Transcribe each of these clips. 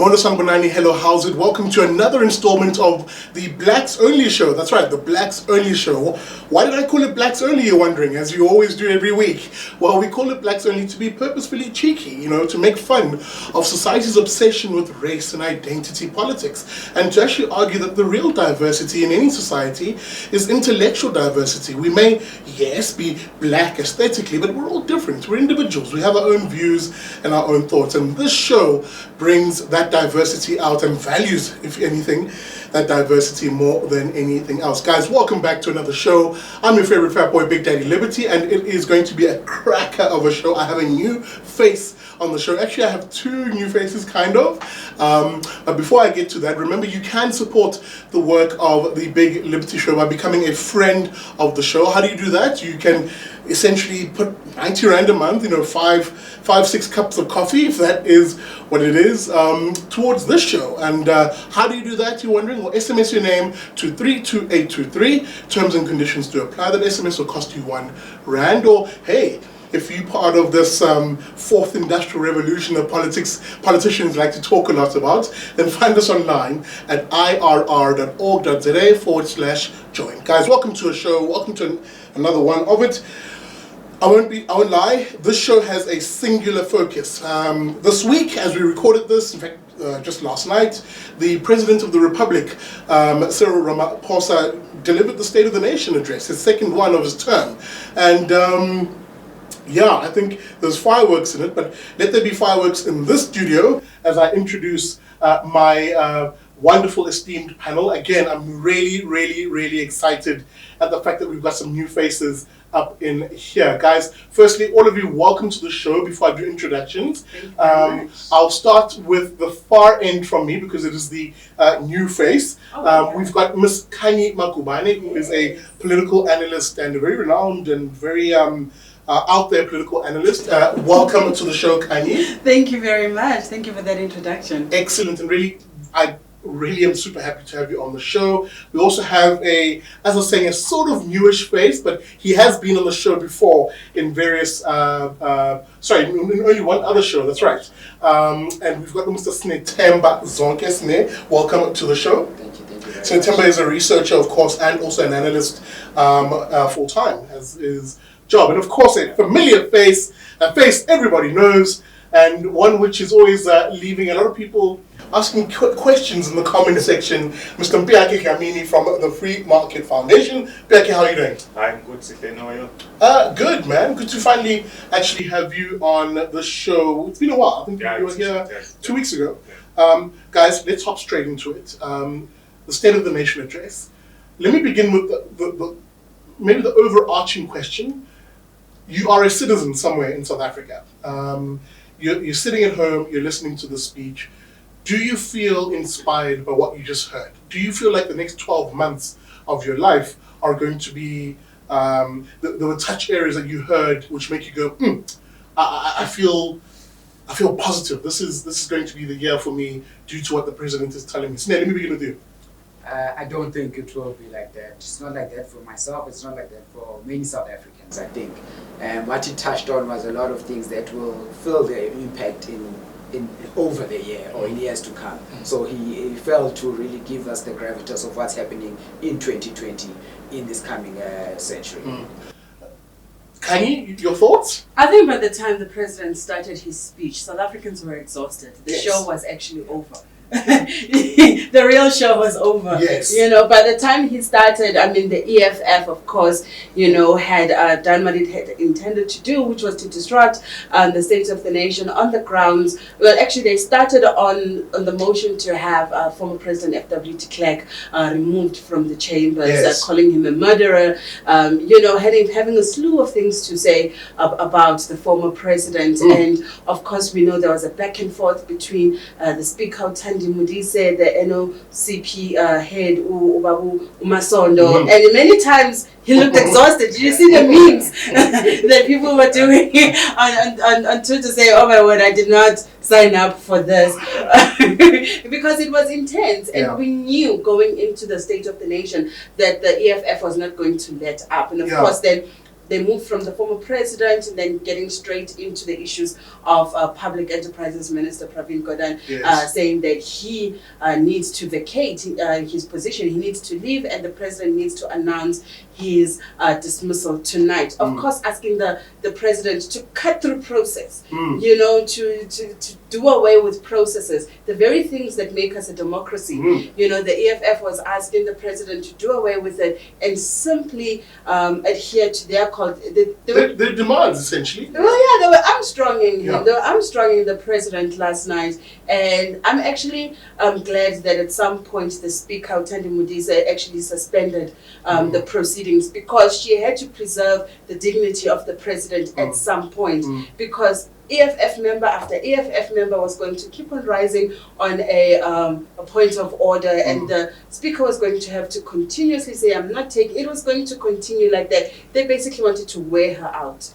Mona Sanbonani, hello, how's it? Welcome to another installment of the Blacks Only Show. That's right, the Blacks Only Show. Why did I call it Blacks Only, you're wondering, as you always do every week? Well, we call it Blacks Only to be purposefully cheeky, to make fun of society's obsession with race and identity politics, and to actually argue that the real diversity in any society is intellectual diversity. We may, yes, be black aesthetically, but we're all different. We're individuals. We have our own views and our own thoughts, and this show brings that diversity out and values, if anything, that diversity more than anything else. Guys, welcome back to another show. I'm your favorite fat boy, Big Daddy Liberty, and it is going to be a cracker of a show. I have a new face on the show. Actually, I have two new faces, kind of. But before I get to that, remember you can support the work of the Big Liberty Show by becoming a friend of the show. How do you do that? You can essentially put 90 Rand a month, 6 cups of coffee, if that is what it is, towards this show. And how do you do that, you're wondering? Well, SMS your name to 32823. Terms and conditions do apply. That SMS will cost you 1 Rand. Or, hey, if you're part of this fourth industrial revolution that politicians like to talk a lot about, then find us online at irr.org.za/join. Guys, welcome to a show. Welcome to another one of it. I won't lie, this show has a singular focus. This week, as we recorded this, in fact, just last night, the President of the Republic, Cyril Ramaphosa, delivered the State of the Nation address, his second one of his term. And I think there's fireworks in it, but let there be fireworks in this studio as I introduce my wonderful, esteemed panel. Again, I'm really, really, really excited at the fact that we've got some new faces up in here. Guys, firstly, all of you, welcome to the show. Before I do introductions, I'll start with the far end from me because it is the new face. We've got Miss Khanyi Magubane, who is a political analyst and a very renowned and very out there political analyst. Welcome to the show, Khanyi. Thank you very much. Thank you for that introduction. Excellent, and I really am super happy to have you on the show. We also have as I was saying, a sort of newish face, but he has been on the show before in various, in only one other show, that's right. And we've got Mr. Sine Zonke. Sine, welcome to the show. Thank you very much. Sine is a researcher, of course, and also an analyst full-time, as is job. And of course, a familiar face, a face everybody knows, and one which is always leaving a lot of people asking questions in the comment section. Mr. Mpiyakhe Dhlamini from the Free Market Foundation. Mpiyakhe, how are you doing? I'm good, Sithen. How are you? Good, man. Good to finally actually have you on the show. It's been a while. I think you were here 2 weeks ago. Yeah. Guys, let's hop straight into it. The State of the Nation address. Let me begin with maybe the overarching question. You are a citizen somewhere in South Africa. You're sitting at home, you're listening to the speech. Do you feel inspired by what you just heard? Do you feel like the next 12 months of your life are going to be, there were touch areas that you heard which make you go, I feel positive. This is going to be the year for me due to what the president is telling me. Sine, let me begin with you. I don't think it will be like that. It's not like that for myself. It's not like that for many South Africans, I think. What he touched on was a lot of things that will feel their impact in over the year or in years to come. So he failed to really give us the gravitas of what's happening in 2020 in this coming century. Khanyi, your thoughts? I think by the time the president started his speech, South Africans were exhausted. The show was actually over. The real show was over. Yes. By the time he started, the EFF, of course, had done what it had intended to do, which was to disrupt the State of the Nation on the grounds. Well, actually, they started on the motion to have former President F.W. de Klerk removed from the chambers, calling him a murderer, having a slew of things to say about the former president. And, of course, we know there was a back and forth between the Speaker, Mudise, the NOCP head, Ubabu Umasondo, and many times he looked exhausted. Did you see the memes that people were doing on Twitter saying, "Oh my word, I did not sign up for this," because it was intense, and we knew going into the State of the Nation that the EFF was not going to let up, and of course then they moved from the former president and then getting straight into the issues of Public Enterprises Minister Pravin Gordhan, saying that he needs to vacate his position, he needs to leave, and the president needs to announce his dismissal tonight. Of course, asking the president to cut through process, you know, to do away with processes, the very things that make us a democracy. You know, the EFF was asking the president to do away with it and simply adhere to their call. Their demands, essentially. Well, yeah, they were Armstronging him. They were Armstronging the president last night. And I'm actually glad that at some point the speaker, Thandi Modise, actually suspended the proceedings, because she had to preserve the dignity of the president at some point, because EFF member after EFF member was going to keep on rising on a point of order, and the speaker was going to have to continuously say, I'm not taking, it was going to continue like that. They basically wanted to wear her out.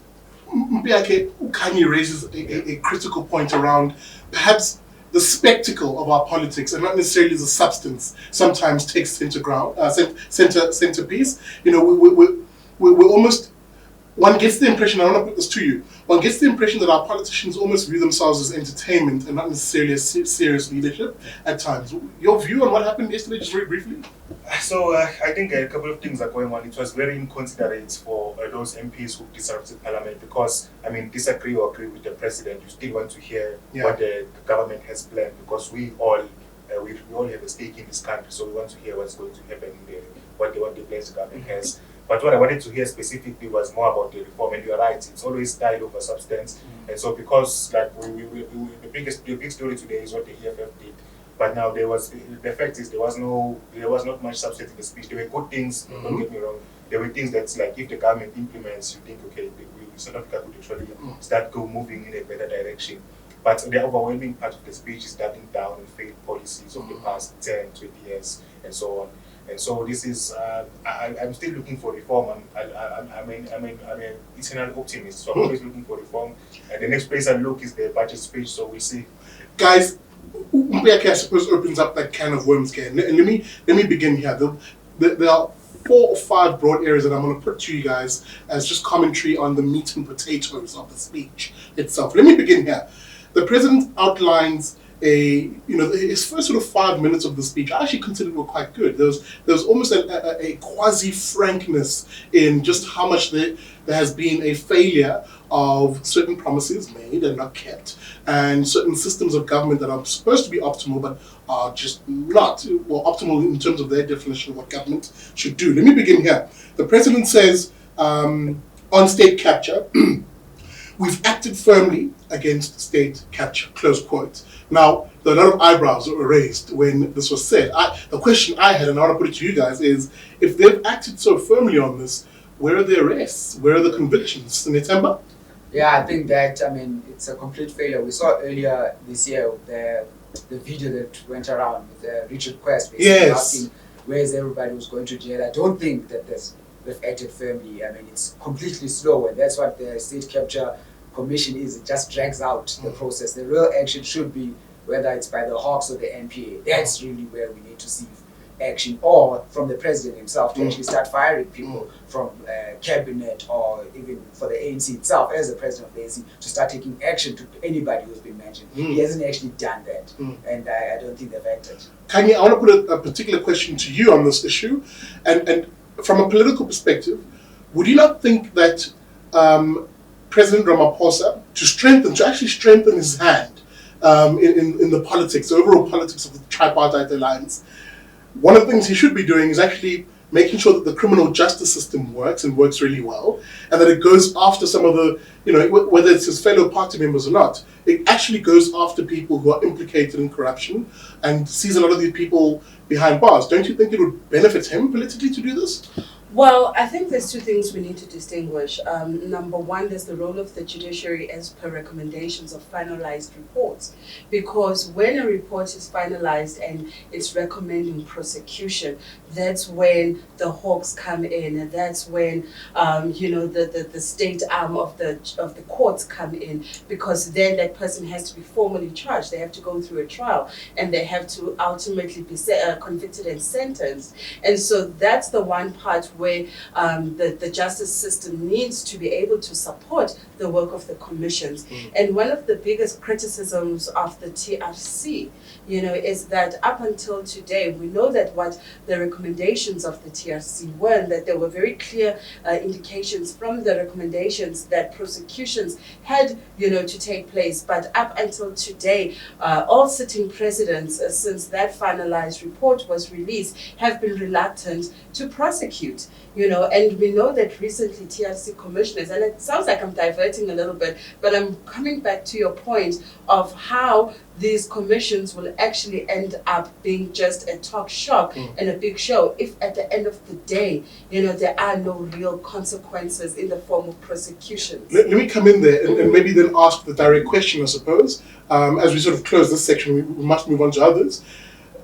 Mpiyakhe, Khanyi raises a critical point around perhaps the spectacle of our politics and not necessarily the substance sometimes takes centerpiece. You know, we're almost, one gets the impression, I want to put this to you, one gets the impression that our politicians almost view themselves as entertainment and not necessarily as serious leadership at times. Your view on what happened yesterday, just very briefly? So I think a couple of things are going on. It was very inconsiderate for those MPs who disrupted Parliament, because, I mean, disagree or agree with the president, you still want to hear what the government has planned, because we all have a stake in this country, so we want to hear what's going to happen in what the plans the government has. But what I wanted to hear specifically was more about the reform, and you're right, it's always style over substance. And so, because like the big story today is what the EFF did. But now the fact is there was not much substance in the speech. There were good things, don't get me wrong. There were things that's like, if the government implements, you think, okay, South Africa could actually start moving in a better direction. But the overwhelming part of the speech is doubling down on failed policies of the past 10, 20 years, and so on. And so this is, I'm still looking for reform. I'm an eternal optimist, so I'm always looking for reform. And the next place I look is the budget speech, so we'll see. Guys, Mpiyakhe, I suppose, opens up that can of worms again. Let me begin here. There are 4 or 5 broad areas that I'm going to put to you guys as just commentary on the meat and potatoes of the speech itself. Let me begin here. The president outlines his first sort of 5 minutes of the speech I actually considered were quite good. There was almost a quasi-frankness in just how much there has been a failure of certain promises made and not kept, and certain systems of government that are supposed to be optimal but are just not, well, optimal in terms of their definition of what government should do. Let me begin here. The president says, on state capture, we've acted firmly against state capture, close quote. Now, there are a lot of eyebrows that were raised when this was said. The question I had, and I want to put it to you guys, is if they've acted so firmly on this, where are the arrests? Where are the convictions? In September? Yeah, I think that, it's a complete failure. We saw earlier this year the video that went around with Richard Quest basically asking where's everybody who's going to jail. I don't think that they've acted firmly. It's completely slow, and that's what the state capture commission is. It just drags out the process. The real action should be, whether it's by the Hawks or the NPA, that's really where we need to see action, or from the president himself to actually start firing people from cabinet, or even for the ANC itself as the president of the ANC to start taking action to anybody who's been mentioned. He hasn't actually done that, and I don't think they've acted. Khanyi, I want to put a particular question to you on this issue, and from a political perspective, would you not think that President Ramaphosa, to actually strengthen his hand in the politics, the overall politics of the tripartite alliance, one of the things he should be doing is actually making sure that the criminal justice system works and works really well, and that it goes after some of the, whether it's his fellow party members or not, it actually goes after people who are implicated in corruption and sees a lot of these people behind bars. Don't you think it would benefit him politically to do this? Well, I think there's 2 things we need to distinguish. Number one, there's the role of the judiciary as per recommendations of finalized reports. Because when a report is finalized and it's recommending prosecution, that's when the Hawks come in, and that's when the state arm of the courts come in, because then that person has to be formally charged. They have to go through a trial, and they have to ultimately be convicted and sentenced. And so that's the one part where where the justice system needs to be able to support the work of the commissions. And one of the biggest criticisms of the TRC, is that up until today, we know that what the recommendations of the TRC were, and that there were very clear indications from the recommendations that prosecutions had, to take place. But up until today, all sitting presidents, since that finalized report was released, have been reluctant to prosecute. And we know that recently TRC commissioners, and it sounds like I'm diverting a little bit, but I'm coming back to your point of how these commissions will actually end up being just a talk shop and a big show if at the end of the day, there are no real consequences in the form of prosecutions. Let me come in there and maybe then ask the direct question, I suppose. As we sort of close this section, we must move on to others.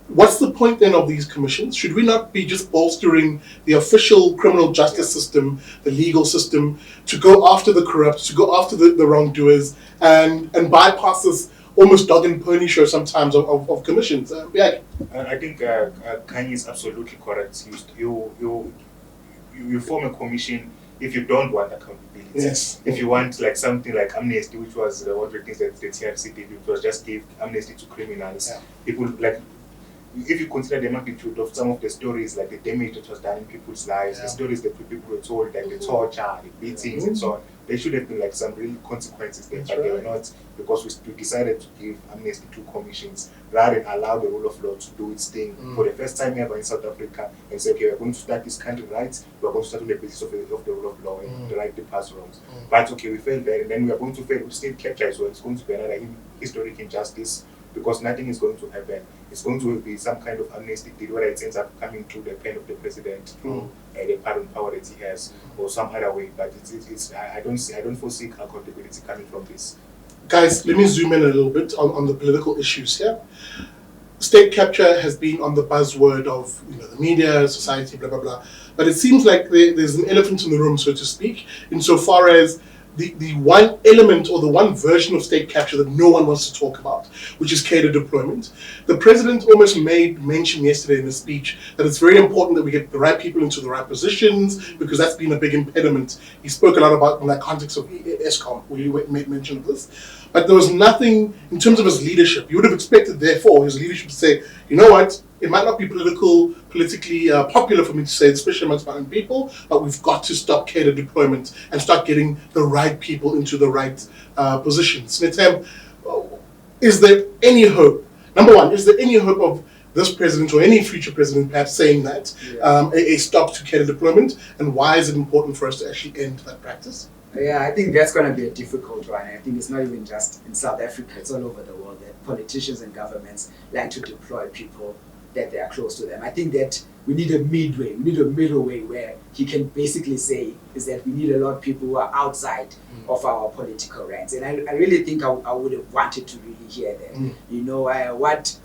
What's the point then of these commissions? Should we not be just bolstering the official criminal justice system, the legal system, to go after the corrupt, to go after the wrongdoers, and bypass this almost dog and pony show sometimes of commissions? I think Khanyi is absolutely correct. You form a commission if you don't want accountability. Yes. If you want something like amnesty, which was one of the things that the TRC did, it was just give amnesty to criminals. Yeah. People if you consider the magnitude of some of the stories, like the damage that was done in people's lives, the stories that people were told, like the torture, the beatings, and so on, there should have been some real consequences there, but they were not, because we decided to give amnesty to commissions rather than allow the rule of law to do its thing for the first time ever in South Africa and say, okay, we're going to start this country right, we're going to start on the basis of the rule of law and the right to pass wrongs. But okay, we failed there, and then we are going to fail with state capture as well. It's going to be another historic injustice, because nothing is going to happen. It's going to be some kind of amnesty deal, whether it ends up coming through the pen of the president, through the pardon power that he has, or some other way. But I don't foresee accountability coming from this. Guys, let me zoom in a little bit on the political issues here. State capture has been on the buzzword of the media, society, blah blah blah. But it seems like there's an elephant in the room, so to speak, insofar as the one element or the one version of state capture that no one wants to talk about, which is cadre deployment. The president almost made mention yesterday in his speech that it's very important that we get the right people into the right positions, because that's been a big impediment. He spoke a lot about in that context of Eskom, where you made mention of this. But there was nothing in terms of his leadership. You would have expected, therefore, his leadership to say, you know what, it might not be politically popular for me to say, especially amongst my own people, but we've got to stop cadre deployment and start getting the right people into the right positions. Netem, is there any hope? Number one, is there any hope of this president or any future president perhaps saying that, a stop to cadre deployment? And why is it important for us to actually end that practice? Yeah, I think that's going to be a difficult one. I think it's not even just in South Africa, it's all over the world that politicians and governments like to deploy people that they are close to them. I think that we need a midway, we need a middle way where he can basically say is that we need a lot of people who are outside of our political ranks. And I really think I would have wanted to really hear that.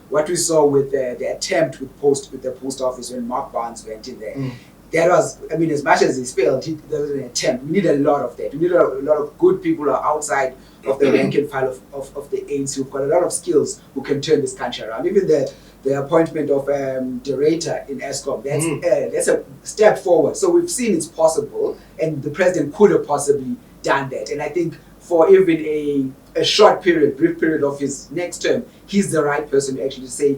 What we saw with the attempt with the post office when Mark Barnes went in there, that was, as much as he's failed, there was an attempt. We need a lot of that. We need a lot of good people who are outside of the rank and file of the ANC who've got a lot of skills who can turn this country around. Even the appointment of Director in Eskom, that's a step forward. So we've seen it's possible, and the president could have possibly done that. And I think for even a short period, brief period of his next term, he's the right person to actually say,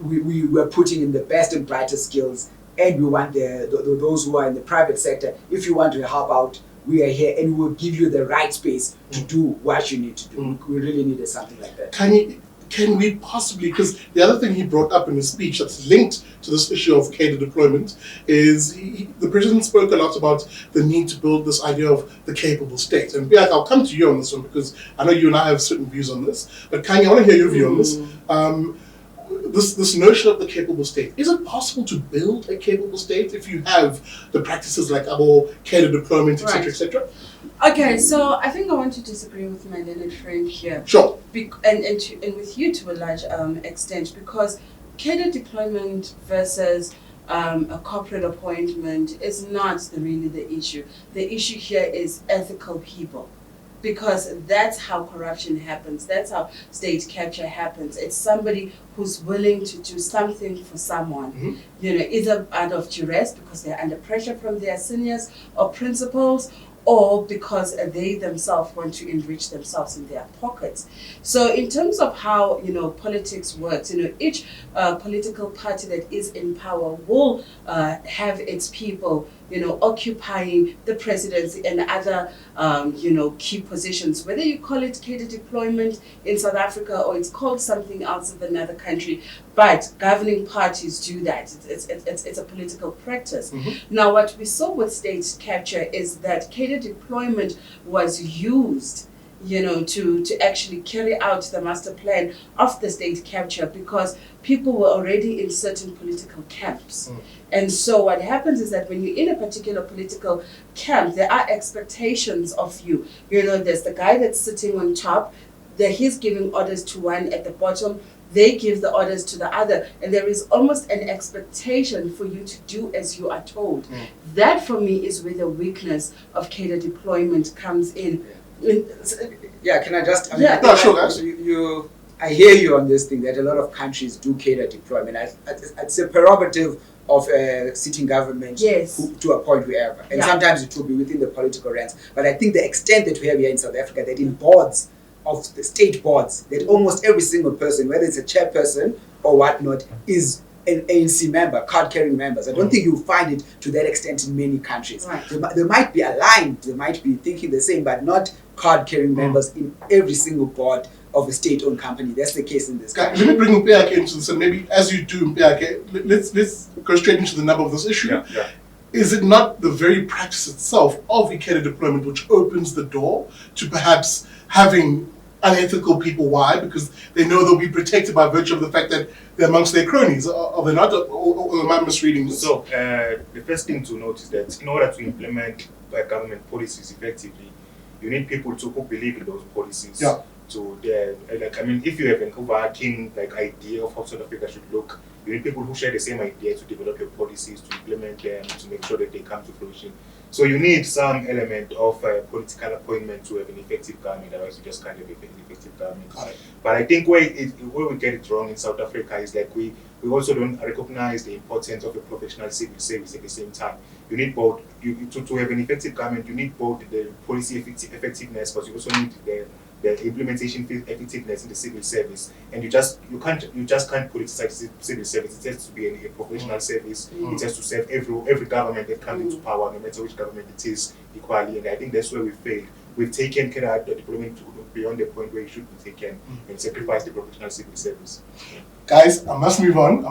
we were putting in the best and brightest skills, and we want those who are in the private sector. If you want to help out, we are here, and we will give you the right space to do what you need to do. We really needed something like that. Can we possibly, because the other thing he brought up in his speech that's linked to this issue of cadre deployment is the president spoke a lot about the need to build this idea of the capable state. And Mpiyakhe, I'll come to you on this one because I know you and I have certain views on this. But Khanyi, I want to hear your view on this. This notion of the capable state. Is it possible to build a capable state if you have the practices like cadre deployment, etc., etc.? Okay, so I think I want to disagree with my learned friend here. Sure. And with you to a large extent, because cadre deployment versus a corporate appointment is not really the issue. The issue here is ethical people. because that's how corruption happens. That's how state capture happens. It's somebody who's willing to do something for someone, either out of duress because they're under pressure from their seniors or principals, or because they themselves want to enrich themselves in their pockets. So in terms of how, politics works, each political party that is in power will have its people, occupying the presidency and other, key positions, whether you call it cadre deployment in South Africa or it's called something else in another country. But governing parties do that. It's a political practice. Now, what we saw with state capture is that cadre deployment was used, to actually carry out the master plan of the state capture because people were already in certain political camps. And so what happens is that when you're in a particular political camp, there are expectations of you. There's the guy that's sitting on top, that he's giving orders to one at the bottom, they give the orders to the other, and there is almost an expectation for you to do as you are told. That, for me, is where the weakness of cadre deployment comes in. Yeah, can I just... Sure. I hear you on this thing, that a lot of countries do cadre deployment. It's a prerogative of a sitting government to appoint wherever. And sometimes it will be within the political ranks. But I think the extent that we have here in South Africa, that in boards, of the state boards, that almost every single person, whether it's a chairperson or whatnot, is an ANC member, card-carrying members. I don't think you'll find it to that extent in many countries. They might be aligned, they might be thinking the same, but not card-carrying members in every single board of a state-owned company. That's the case in this country. Let me bring Mpiyakhe into this, and maybe as you do, Mpiyakhe, let's go straight into the nub of this issue. Is it not the very practice itself of cadre deployment which opens the door to perhaps having unethical people? Why? Because they know they'll be protected by virtue of the fact that they're amongst their cronies. Are they not? Or am I misreading this? So, the first thing to note is that in order to implement government policies effectively, you need people who believe in those policies. If you have an overarching idea of how South Africa should look, you need people who share the same idea to develop your policies, to implement them, to make sure that they come to fruition. So you need some element of political appointment to have an effective government, otherwise you just can't have an effective government. But I think where we get it wrong in South Africa is we also don't recognize the importance of a professional civil service at the same time. You need both. To have an effective government, you need both the policy effectiveness, but you also need the implementation effectiveness in the civil service, and you just can't politicize civil service. It has to be a professional service. It has to serve every government that comes into power, no matter which government it is, equally. And I think that's where we failed. We've taken cadre deployment beyond the point where it should be taken and sacrificed the professional civil service. Guys, I must move on.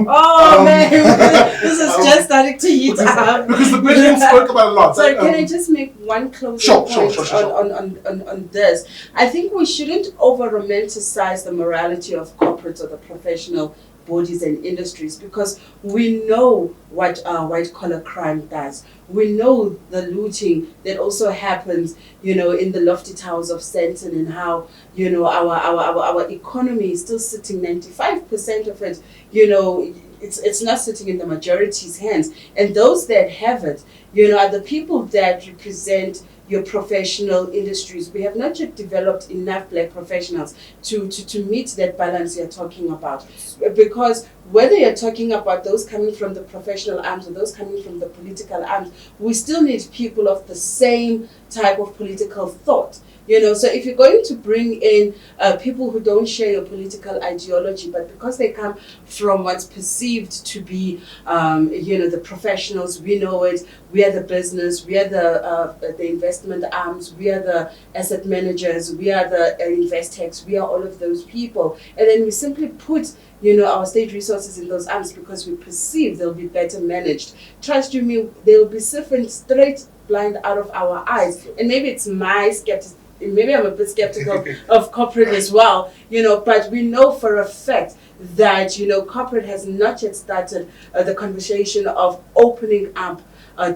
Oh man, this is just starting to heat up. Because the president spoke about a lot. So can I just make one closing point on this? I think we shouldn't over-romanticize the morality of corporates or the professional bodies and industries, because we know what white-collar crime does. We know the looting that also happens, in the lofty towers of Sandton, and how, our economy is still sitting 95% of it, it's not sitting in the majority's hands. And those that have it, are the people that represent your professional industries. We have not yet developed enough black professionals to meet that balance you're talking about. Because whether you're talking about those coming from the professional arms or those coming from the political arms, we still need people of the same type of political thought. So if you're going to bring in people who don't share your political ideology, but because they come from what's perceived to be, the professionals, we know it, we are the business, we are the investment arms, we are the asset managers, we are the investex, we are all of those people. And then we simply put our state resources in those arms because we perceive they'll be better managed. Trust you me, they'll be siphoned straight blind out of our eyes. And maybe it's my skepticism. Maybe I'm a bit skeptical of corporate as well, but we know for a fact that, corporate has not yet started the conversation of opening up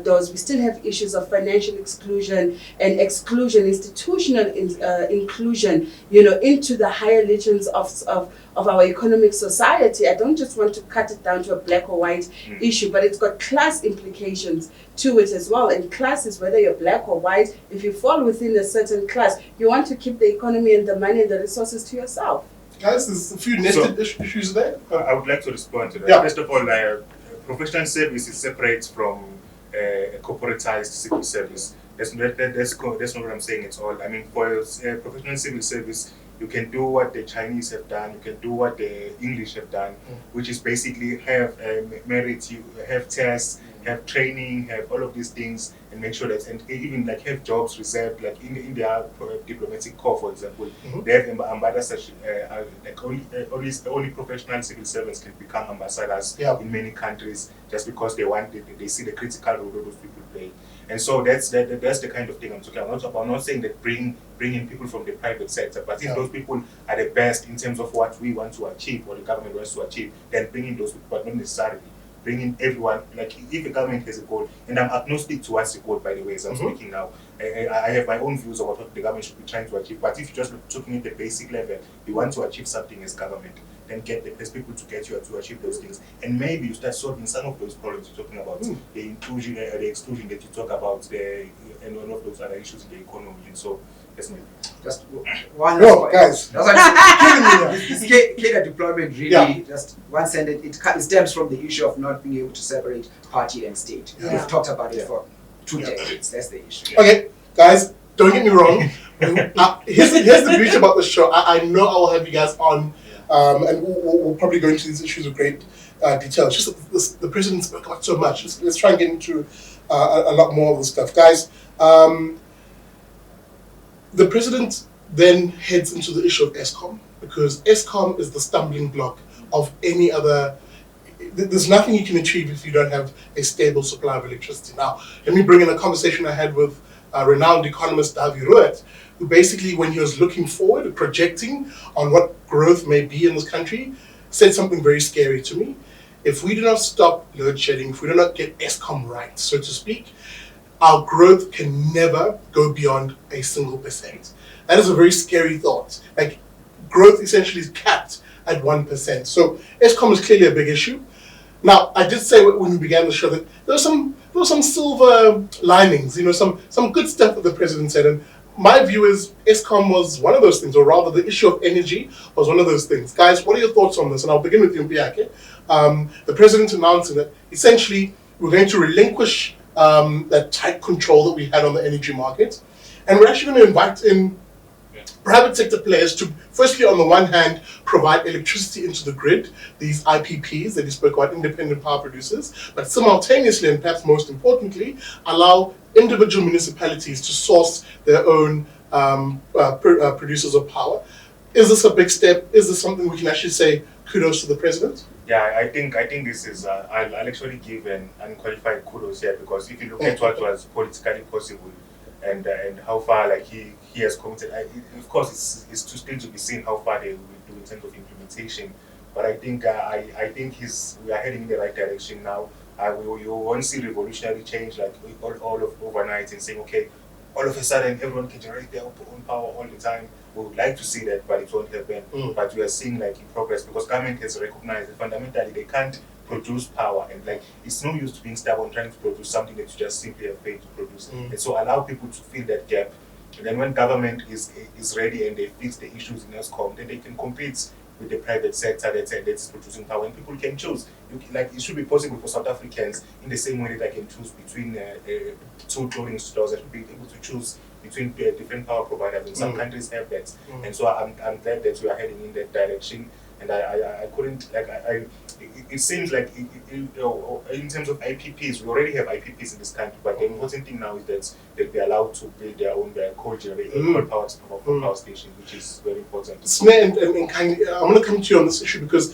doors. We still have issues of financial exclusion and exclusion, institutional inclusion, into the higher legends of our economic society. I don't just want to cut it down to a black or white issue, but it's got class implications to it as well. And class is whether you're black or white. If you fall within a certain class, you want to keep the economy and the money and the resources to yourself. Guys, there's a few nested issues there. I would like to respond to that. Yeah. First of all, professional service is separate from a corporatized civil service. That's not what I'm saying at all. I mean, for professional civil service, you can do what the Chinese have done, you can do what the English have done, which is basically have merit, you have tests, have training, have all of these things, and make sure that, and even like have jobs reserved, like in their diplomatic corps, for example, they have ambassadors, like only professional civil servants can become ambassadors in many countries, just because they see the critical role those people play. And so that's the kind of thing I'm talking about. I'm not saying that bring in people from the private sector, but if those people are the best in terms of what we want to achieve or the government wants to achieve, then bring in those people, but not necessarily bring in everyone. Like if the government has a goal, and I'm agnostic towards the goal, by the way, as I'm speaking now. I have my own views about what the government should be trying to achieve, but if you're just talking at the basic level, you want to achieve something as government, then get the best people to get you to achieve those things. And maybe you start solving some of those problems you're talking about, the inclusion, the exclusion that you talk about, and all of those other issues in the economy. And so, that's maybe. Just one guys. That's what this cadre deployment really, just one sentence, it stems from the issue of not being able to separate party and state. We've talked about it for 2 decades. That's the issue. Okay, guys, don't get me wrong. Here's the beauty about the show. I know I will have you guys on, and we'll probably go into these issues with great detail. It's just that the president spoke about so much. Let's try and get into a lot more of the stuff. Guys, the president then heads into the issue of Eskom, because Eskom is the stumbling block of any other. There's nothing you can achieve if you don't have a stable supply of electricity. Now, let me bring in a conversation I had with renowned economist Davi Ruet, who basically, when he was looking forward, projecting on what growth may be in this country, said something very scary to me. If we do not stop load shedding, if we do not get Eskom right, so to speak, our growth can never go beyond a single %. That is a very scary thought. Like, growth essentially is capped at 1%. So Eskom is clearly a big issue. Now, I did say when we began the show that there were some silver linings, some good stuff that the president said. And my view is Eskom was one of those things, or rather the issue of energy was one of those things. Guys, what are your thoughts on this? And I'll begin with you, Mpiyakhe. The president announcing that essentially we're going to relinquish that tight control that we had on the energy market. And we're actually going to invite in private sector players to, firstly, on the one hand, provide electricity into the grid, these IPPs that you spoke about, independent power producers, but simultaneously, and perhaps most importantly, allow individual municipalities to source their own producers of power. Is this a big step? Is this something we can actually say kudos to the president? Yeah, I think this is, I'll actually give an unqualified kudos here, because if you look at what was politically possible and how far like he has committed, of course it's still to be seen how far they will do in terms of implementation. But I think we are heading in the right direction now. You won't see revolutionary change like all of overnight and saying, okay, all of a sudden everyone can generate their own power all the time. We would like to see that, but it won't happen. But we are seeing like in progress, because government has recognized that fundamentally they can't produce power, and like it's no use to being stubborn trying to produce something that you just simply have failed to produce. And so allow people to fill that gap. And then when government is ready and they fix the issues in Eskom, then they can compete with the private sector that's producing power, and people can choose. It should be possible for South Africans in the same way that they can choose between 2 clothing stores. They should be able to choose between different power providers, and some countries have that. And so I'm glad that we are heading in that direction. And I couldn't, like, it seems like in terms of IPPs, we already have IPPs in this country, but the important thing now is that they'll be allowed to build their own coal power stations, which is very important. Sine and Khanyi, I'm going to come to you on this issue, because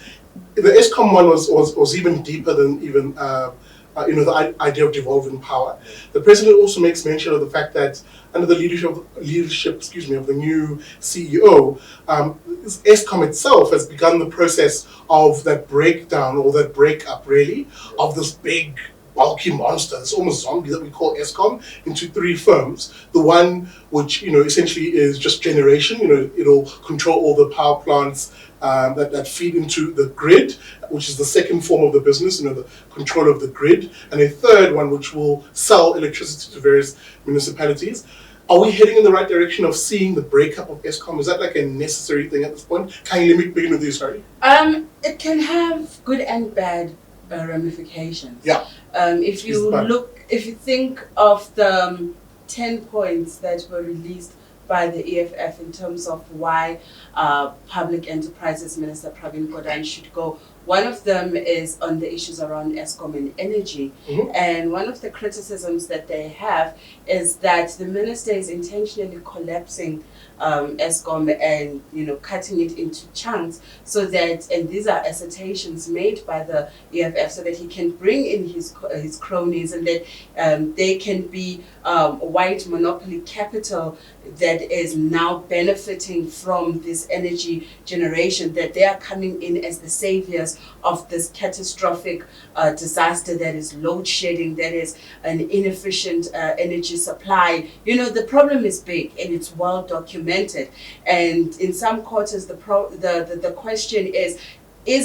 the Eskom one was even deeper than even the idea of devolving power. The president also makes mention of the fact that under the leadership of the new CEO, Eskom itself has begun the process of that breakdown, or that breakup really, of this big bulky monster, this almost zombie that we call Eskom, into 3 firms. The one which, essentially is just generation, it'll control all the power plants that feed into the grid, which is the second form of the business, the control of the grid, and a third one which will sell electricity to various municipalities. Are we heading in the right direction of seeing the breakup of Eskom? Is that like a necessary thing at this point? Can you let me begin with you, sorry? It can have good and bad ramifications. Yeah. If you think of the 10 points that were released by the EFF in terms of why Public Enterprises Minister Pravin Gordhan should go, one of them is on the issues around Eskom and energy. And one of the criticisms that they have is that the minister is intentionally collapsing Eskom and cutting it into chunks so that, and these are assertions made by the EFF, so that he can bring in his cronies and that they can be white monopoly capital that is now benefiting from this energy generation, that they are coming in as the saviors of this catastrophic disaster that is load shedding, that is an inefficient energy supply. The problem is big and it's well documented. And in some quarters, the question is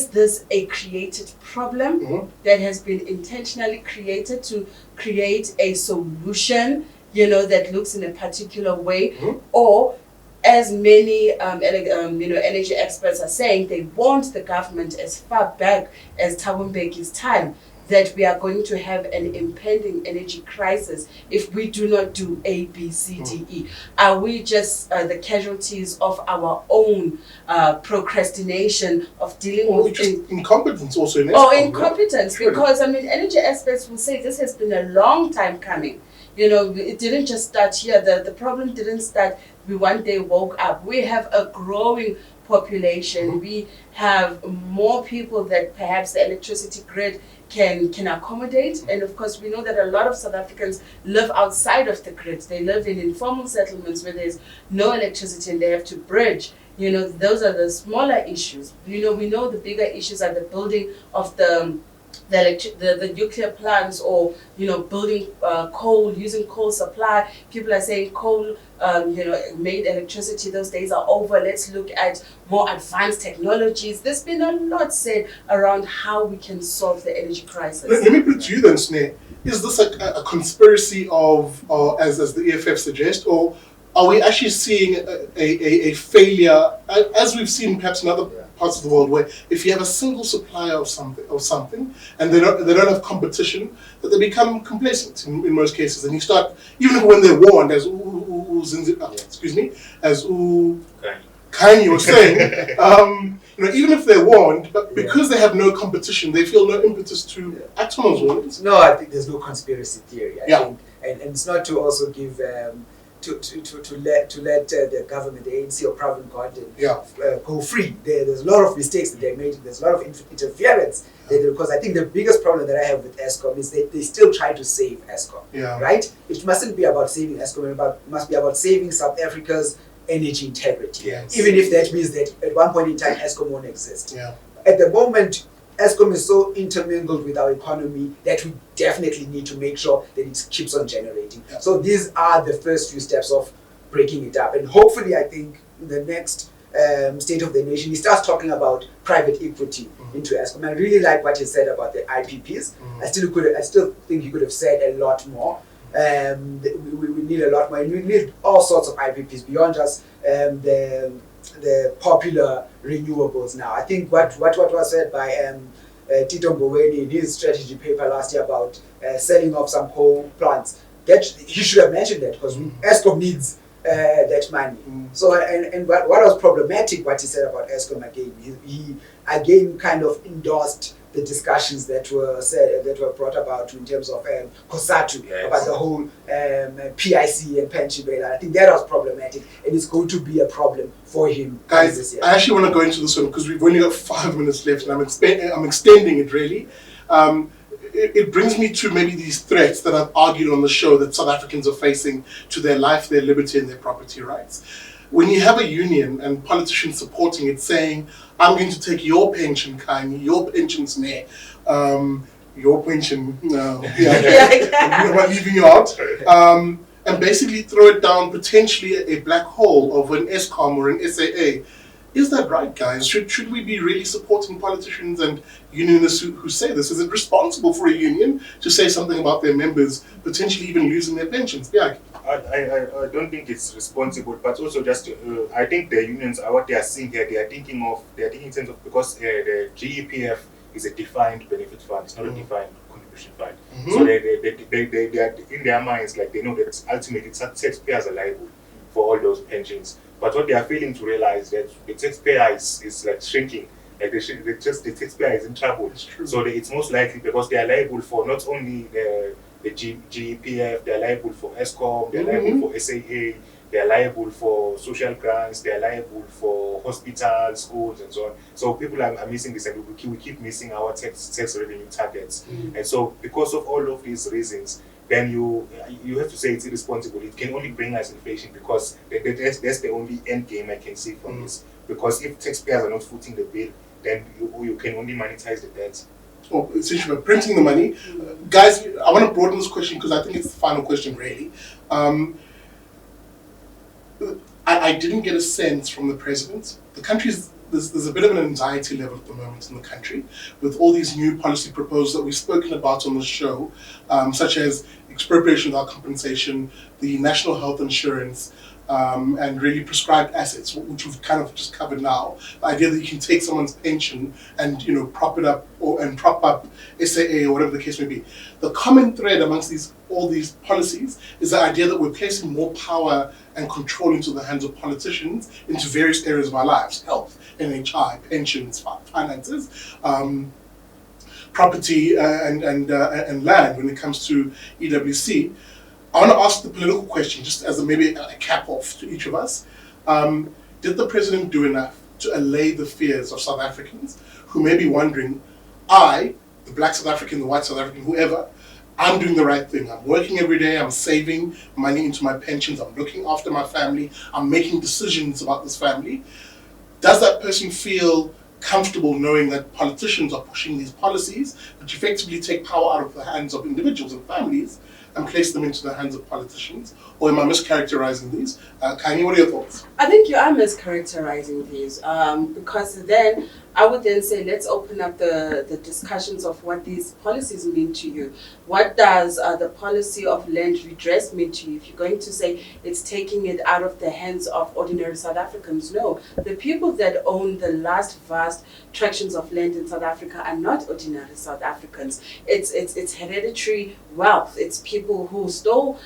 this a created problem that has been intentionally created to create a solution, that looks in a particular way, or as many energy experts are saying, they want the government as far back as Thabo Mbeki's time, that we are going to have an impending energy crisis if we do not do A, B, C, D, E. Are we just the casualties of our own procrastination of dealing with incompetence also in Eskom? Incompetence, because energy experts will say this has been a long time coming. It didn't just start here. The problem didn't start. We one day woke up. We have a growing population. We have more people that perhaps the electricity grid can accommodate. And of course, we know that a lot of South Africans live outside of the grid. They live in informal settlements where there's no electricity and they have to bridge. Those are the smaller issues. We know the bigger issues are the building of the nuclear plants, or building coal, using coal supply. People are saying coal made electricity, those days are over. Let's look at more advanced technologies. There's been a lot said around how we can solve the energy crisis. Let me put it to you then, Sine. Is this a conspiracy of, as the EFF suggests, or are we actually seeing a failure, as we've seen perhaps in other parts of the world, where if you have a single supplier of something and they don't have competition, that they become complacent in most cases, and you start, even when they're warned, as Khanyi was saying, even if they're warned, but because they have no competition, they feel no impetus to act on those warnings. No, I think there's no conspiracy theory. I think, and it's not to also give to let the government, the ANC or Pravin Gordhan, go free. There's a lot of mistakes that they made. There's a lot of interference. Because I think the biggest problem that I have with Eskom is that they still try to save Eskom. Right? It mustn't be about saving Eskom. It must be about saving South Africa's energy integrity. Even if that means that at one point in time Eskom won't exist. At the moment, Eskom is so intermingled with our economy that we definitely need to make sure that it keeps on generating. So these are the first few steps of breaking it up. And hopefully, I think in the next State of the Nation, he starts talking about private equity into Eskom. I really like what he said about the IPPs. I still think he could have said a lot more. We need a lot more. And we need all sorts of IPPs beyond just the popular renewables now. I think what was said by Tito Mboweni in his strategy paper last year about selling off some coal plants, that he should have mentioned that, because Eskom needs that money. So and what was problematic, what he said about Eskom again, he again kind of endorsed the discussions that were brought about in terms of COSATU, about the whole PIC and pension bill. I think that was problematic, and it's going to be a problem for him. Guys, this year. I actually want to go into this one because we've only got 5 minutes left, and I'm extending it really. It brings me to maybe these threats that I've argued on the show that South Africans are facing to their life, their liberty, and their property rights. When you have a union and politicians supporting it, saying, I'm going to take your pension, Khanyi, your pensions, Sine, your pension, I'm not leaving you out, and basically throw it down potentially a black hole of an Eskom or an SAA. Is that right, guys? Should we be really supporting politicians and unionists who say this? Is it responsible for a union to say something about their members potentially even losing their pensions? Yeah. I don't think it's responsible, but also just I think the unions are what they are seeing here. They are thinking in terms of, because the GEPF is a defined benefit fund. It's not a defined contribution fund. Mm-hmm. So they are in their minds, like, they know that ultimately taxpayers are liable for all those pensions. But what they are failing to realize that the taxpayer is like shrinking. Like the taxpayer is in trouble. So it's most likely because they are liable for not only the GEPF, they are liable for Eskom, they are liable for SAA, they are liable for social grants, they are liable for hospitals, schools, and so on. So people are missing this, and we keep missing our tax revenue targets. And so because of all of these reasons, then you have to say it's irresponsible. It can only bring us inflation, because that's the only end game I can see from this. Because if taxpayers are not footing the bill, then you can only monetize the debt. Or essentially by printing the money. Guys, I want to broaden this question because I think it's the final question, really. I didn't get a sense from the president. The country's there's a bit of an anxiety level at the moment in the country with all these new policy proposals that we've spoken about on the show, such as expropriation without compensation, the national health insurance, and really prescribed assets, which we've kind of just covered now. The idea that you can take someone's pension and prop it up and prop up SAA or whatever the case may be. The common thread amongst all these policies is the idea that we're placing more power and control into the hands of politicians into various areas of our lives: health, NHI, pensions, finances, property, and land. When it comes to EWC, I want to ask the political question, just as maybe a cap off to each of us. Did the president do enough to allay the fears of South Africans who may be wondering, the black South African, the white South African, whoever, I'm doing the right thing. I'm working every day. I'm saving money into my pensions. I'm looking after my family. I'm making decisions about this family. Does that person feel comfortable knowing that politicians are pushing these policies which effectively take power out of the hands of individuals and families and place them into the hands of politicians? Or am I mischaracterizing these? Khanyi, what are your thoughts? I think you are mischaracterizing these, because then I would then say, let's open up the discussions of what these policies mean to you. What does the policy of land redress mean to you? If you're going to say it's taking it out of the hands of ordinary South Africans, no. The people that own the last vast tractions of land in South Africa are not ordinary South Africans. It's hereditary wealth. It's people who stole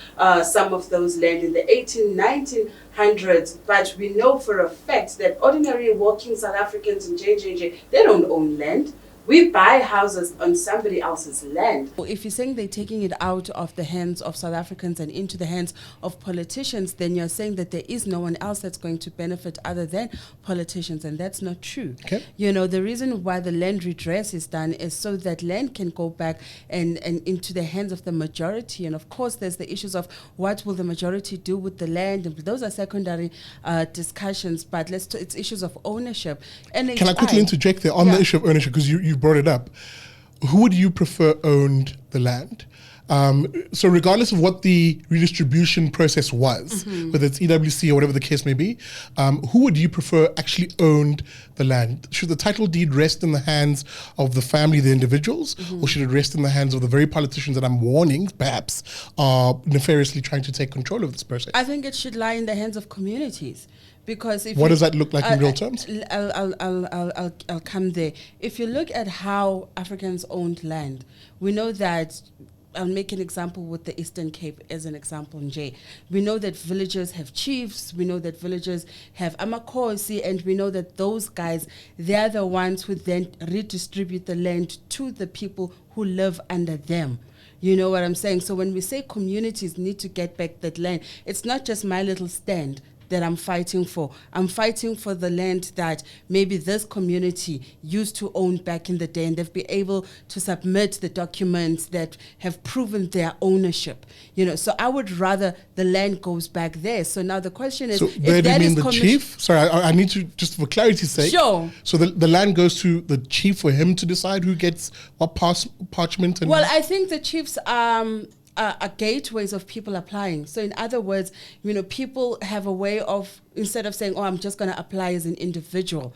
some of those land in the 1900s, but we know for a fact that ordinary working South Africans in JJJ, they don't own land. We buy houses on somebody else's land. If you're saying they're taking it out of the hands of South Africans and into the hands of politicians, then you're saying that there is no one else that's going to benefit other than politicians, and that's not true. Okay. The reason why the land redress is done is so that land can go back and into the hands of the majority. And of course, there's the issues of what will the majority do with the land, and those are secondary discussions. But it's issues of ownership. And can I quickly interject there on the issue of ownership, because you brought it up? Who would you prefer owned the land? So regardless of what the redistribution process was, whether it's EWC or whatever the case may be, who would you prefer actually owned the land? Should the title deed rest in the hands of the family, the individuals, or should it rest in the hands of the very politicians that I'm warning, perhaps, are nefariously trying to take control of this process? I think it should lie in the hands of communities. Because if what does that look like in real terms? I'll come there. If you look at how Africans owned land, we know that, I'll make an example with the Eastern Cape as an example, Nje. We know that villages have chiefs, we know that villages have amakosi, and we know that those guys, they're the ones who then redistribute the land to the people who live under them. You know what I'm saying? So when we say communities need to get back that land, it's not just my little stand. that I'm fighting for. I'm fighting for the land that maybe this community used to own back in the day, and they've been able to submit the documents that have proven their ownership. So I would rather the land goes back there. So now the question is, so if that mean the chief? Sorry, I need to, just for clarity's sake. Sure. So the land goes to the chief for him to decide who gets what parchment. And well, I think the chiefs are gateways of people applying. So in other words, people have a way of, instead of saying, I'm just going to apply as an individual,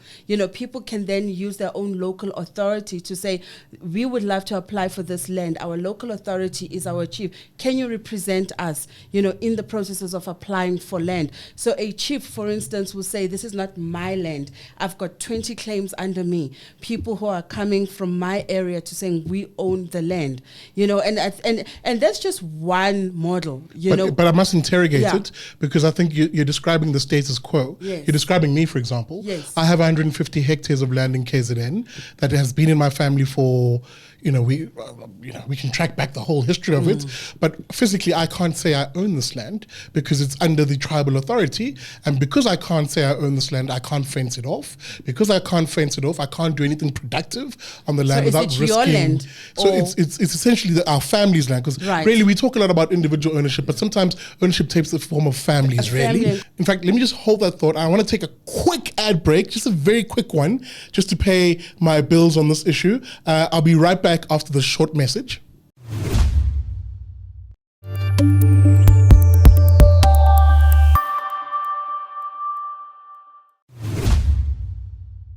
people can then use their own local authority to say, we would love to apply for this land. Our local authority is our chief. Can you represent us, in the processes of applying for land? So a chief, for instance, will say, this is not my land. I've got 20 claims under me. People who are coming from my area to saying, we own the land, and that's just one model, But I must interrogate it, because I think you're describing the status quo. Yes. You're describing me, for example. Yes. I have 150 hectares of land in KZN that has been in my family for, we can track back the whole history of it. But physically, I can't say I own this land because it's under the tribal authority. And because I can't say I own this land, I can't fence it off. Because I can't fence it off, I can't do anything productive on the land without risking. Your land? So it's essentially our family's land. Because really, we talk a lot about individual ownership, but sometimes ownership takes the form of families, really. Family. In fact, let me just hold that thought. I want to take a quick ad break, just a very quick one, just to pay my bills on this issue. I'll be right back after the short message.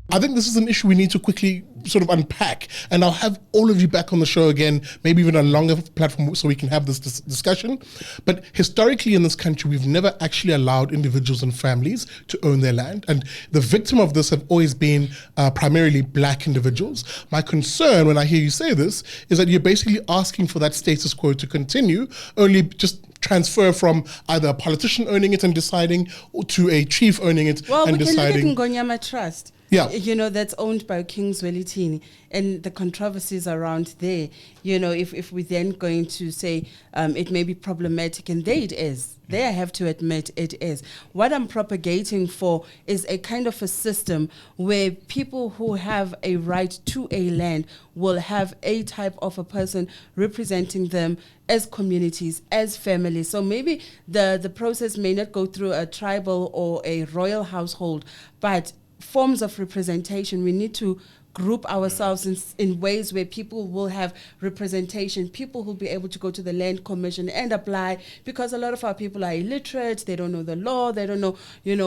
I think this is an issue we need to quickly sort of unpack, and I'll have all of you back on the show again, maybe even a longer platform so we can have this discussion. But historically in this country, we've never actually allowed individuals and families to own their land, and the victim of this have always been primarily black individuals. My concern when I hear you say this is that you're basically asking for that status quo to continue, only just transfer from either a politician owning it and deciding, or to a chief owning it and deciding. Well, we can look at Ngonyama Trust. Yeah. That's owned by King's Welitini, and the controversies around there, if we're then going to say it may be problematic, and there it is. There I have to admit it is. What I'm propagating for is a kind of a system where people who have a right to a land will have a type of a person representing them as communities, as families. So maybe the process may not go through a tribal or a royal household, but forms of representation, we need to group ourselves in ways where people will have representation, people who will be able to go to the land commission and apply, because a lot of our people are illiterate, they don't know the law, they don't know,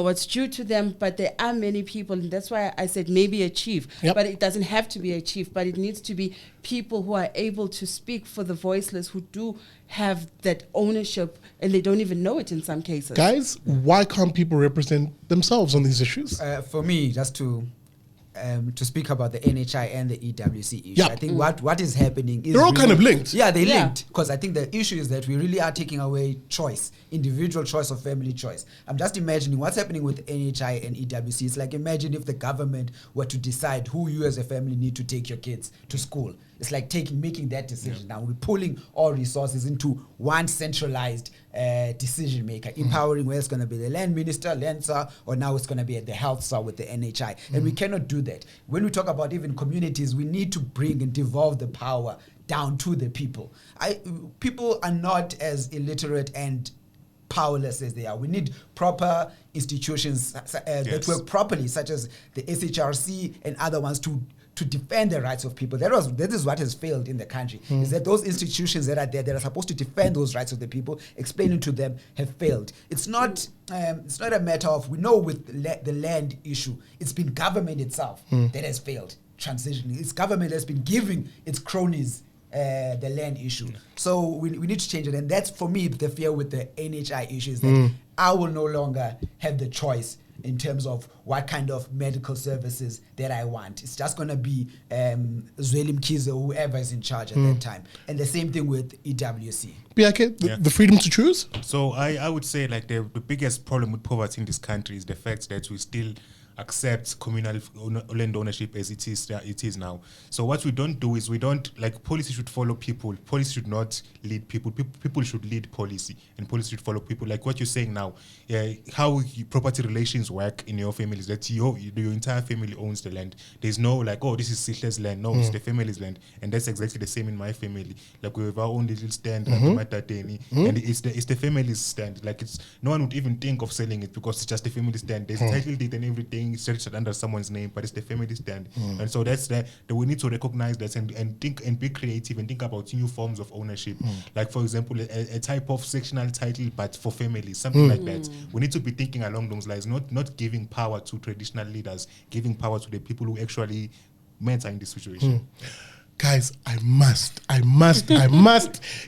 what's due to them, but there are many people, and that's why I said maybe a chief, but it doesn't have to be a chief, but it needs to be people who are able to speak for the voiceless, who do have that ownership, and they don't even know it in some cases. Guys, why can't people represent themselves on these issues? For me, just to speak about the NHI and the EWC issue. I think what is happening is they're all kind of linked. Yeah, they're linked, because I think the issue is that we really are taking away choice, individual choice or family choice. I'm just imagining what's happening with NHI and EWC. It's like, imagine if the government were to decide who you as a family need to take your kids to school. It's like making that decision. Now we're pulling all resources into one centralized decision maker, empowering where it's going to be the land minister, land SAR, or now it's going to be at the health SAR with the NHI. And we cannot do that. When we talk about even communities, we need to bring and devolve the power down to the people. People are not as illiterate and powerless as they are. We need proper institutions that work properly, such as the SHRC and other ones, to defend the rights of people. That is what has failed in the country, is that those institutions that are there, that are supposed to defend those rights of the people, explaining to them, have failed. It's not a matter of, we know with the land issue, it's been government itself that has failed transitioning. It's government that's been giving its cronies the land issue. So we need to change it. And that's, for me, the fear with the NHI issue, is that I will no longer have the choice in terms of what kind of medical services that I want. It's just going to be Zweli Mkhize, whoever is in charge at that time. And the same thing with EWC. Mpiyakhe, the freedom to choose? So I would say, like, the biggest problem with poverty in this country is the fact that we still accept communal land ownership as it is now. So what we don't do is we don't, like, policy should follow people. Policy should not lead people. People should lead policy, and policy should follow people. Like what you're saying now, how property relations work in your family is that your entire family owns the land. There's no like, oh, this is Sihle's land. No, it's the family's land, and that's exactly the same in my family. Like we have our own little stand, and it's the family's stand. Like no one would even think of selling it because it's just the family stand. There's title deed and everything. It's registered under someone's name, but it's the family stand. And so that's that we need to recognize that and think and be creative and think about new forms of ownership. Like for example, a type of sectional title, but for families, something like that. We need to be thinking along those lines, not giving power to traditional leaders, giving power to the people who actually matter in this situation. Guys, I must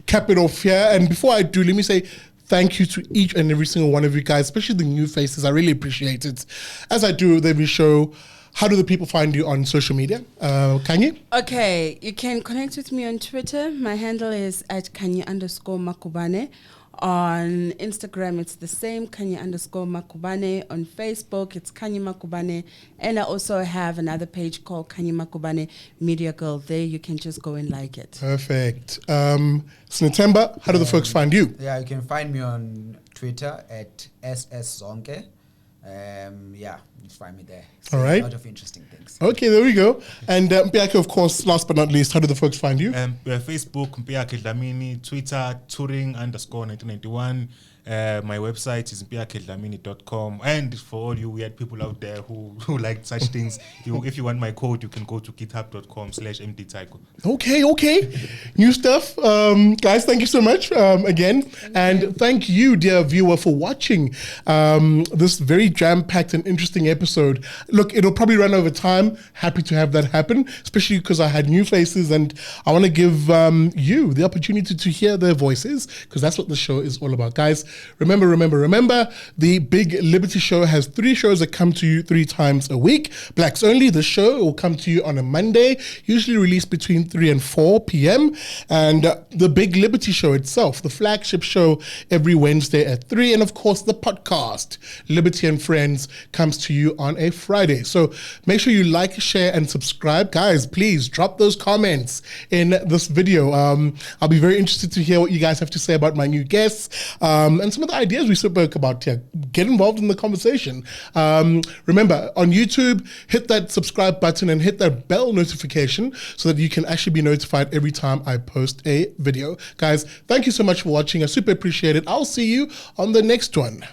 cap it off here. And before I do, let me say thank you to each and every single one of you guys, especially the new faces. I really appreciate it. As I do with every show, how do the people find you on social media? Khanyi? Okay, you can connect with me on Twitter. My handle is @Khanyi_Magubane. On Instagram, it's the same, Khanyi_Magubane. On Facebook, it's Khanyi Magubane. And I also have another page called Khanyi Magubane Media Girl. There you can just go and like it. Perfect. Sine, how do the folks find you? Yeah, you can find me on Twitter @Sine Zonke. You find me there. So all right. A lot of interesting things. Okay, there we go. And Mpiyakhe, of course, last but not least, how do the folks find you? Facebook, Mpiyakhe Dhlamini, Twitter, Turing_1991. My website is mpiyakhe.dlamini.com. And for all you weird people out there who like such things, if you want my code, you can go to github.com/mdtyco. Okay. New stuff. Guys, thank you so much again. Thank you, dear viewer, for watching this very jam-packed and interesting episode. Look, it'll probably run over time. Happy to have that happen, especially because I had new faces and I want to give you the opportunity to hear their voices, because that's what the show is all about. Guys, remember, the Big Liberty Show has 3 shows that come to you 3 times a week. Blacks Only, the show will come to you on a Monday, usually released between 3 and 4 p.m. And the Big Liberty Show itself, the flagship show, every Wednesday at 3. And of course, the podcast, Liberty and Friends, comes to you on a Friday. So make sure you like, share, and subscribe. Guys, please drop those comments in this video. I'll be very interested to hear what you guys have to say about my new guests. And some of the ideas we spoke about here. Get involved in the conversation. Remember, on YouTube, hit that subscribe button and hit that bell notification so that you can actually be notified every time I post a video. Guys, thank you so much for watching. I super appreciate it. I'll see you on the next one.